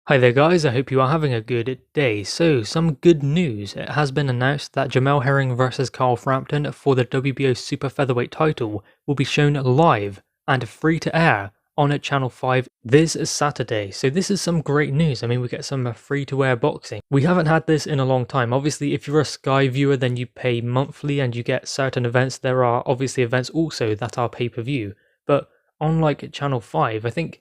Hi there guys, I hope you are having a good day. So, some good news. It has been announced that Jemel Herring versus Carl Frampton for the WBO Super Featherweight title will be shown live and free to air on Channel 5 this Saturday. So this is some great news. I mean, we get some free to air boxing. We haven't had this in a long time. Obviously, if you're a Sky viewer, then you pay monthly and you get certain events. There are obviously events also that are pay-per-view. But unlike Channel 5, I think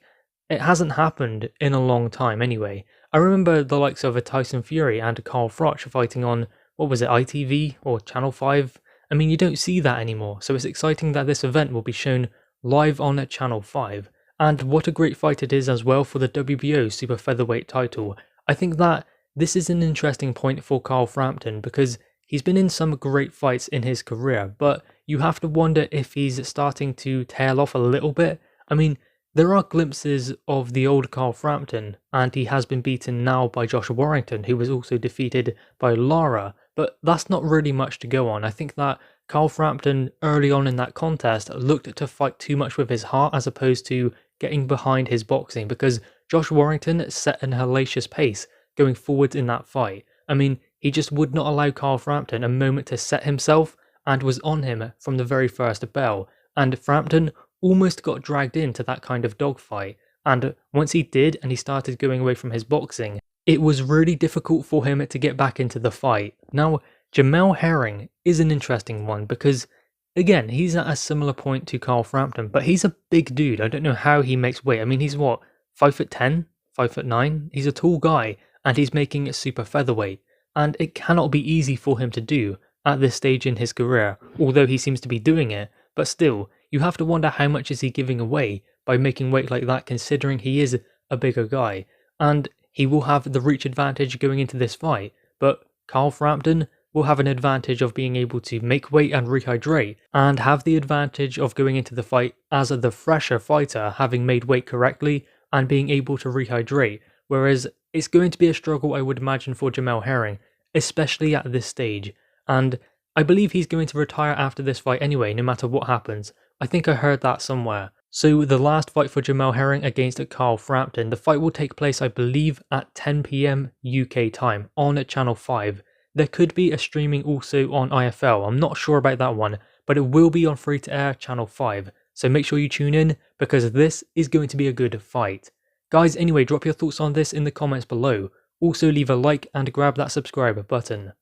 it hasn't happened in a long time anyway. I remember the likes of a Tyson Fury and Carl Froch fighting on, what was it, ITV or Channel 5? I mean, you don't see that anymore, so it's exciting that this event will be shown live on Channel 5. And what a great fight it is as well for the WBO Super Featherweight title. I think that this is an interesting point for Carl Frampton because he's been in some great fights in his career, but you have to wonder if he's starting to tail off a little bit. I mean, there are glimpses of the old Carl Frampton, and he has been beaten now by Josh Warrington, who was also defeated by Lara, but that's not really much to go on. I think that Carl Frampton, early on in that contest, looked to fight too much with his heart as opposed to getting behind his boxing, because Josh Warrington set an hellacious pace going forward in that fight. I mean, he just would not allow Carl Frampton a moment to set himself, and was on him from the very first bell, and Frampton almost got dragged into that kind of dogfight, and once he did and he started going away from his boxing, it was really difficult for him to get back into the fight. Now, Jemel Herring is an interesting one because, again, he's at a similar point to Carl Frampton, but he's a big dude. I don't know how he makes weight. I mean, he's what, 5'10", 5'9"? He's a tall guy, and he's making it super featherweight, and it cannot be easy for him to do at this stage in his career, although he seems to be doing it, but still, you have to wonder how much is he giving away by making weight like that, considering he is a bigger guy, and he will have the reach advantage going into this fight, but Carl Frampton will have an advantage of being able to make weight and rehydrate, and have the advantage of going into the fight as the fresher fighter, having made weight correctly and being able to rehydrate, whereas it's going to be a struggle, I would imagine, for Jemel Herring, especially at this stage, and I believe he's going to retire after this fight anyway, no matter what happens. I think I heard that somewhere. So the last fight for Jemel Herring against Carl Frampton, the fight will take place, I believe, at 10 PM UK time on Channel 5. There could be a streaming also on IFL, I'm not sure about that one, but it will be on free to air Channel 5. So make sure you tune in, because this is going to be a good fight. Guys, anyway, drop your thoughts on this in the comments below. Also leave a like and grab that subscribe button.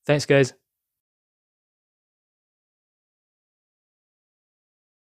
Thanks guys.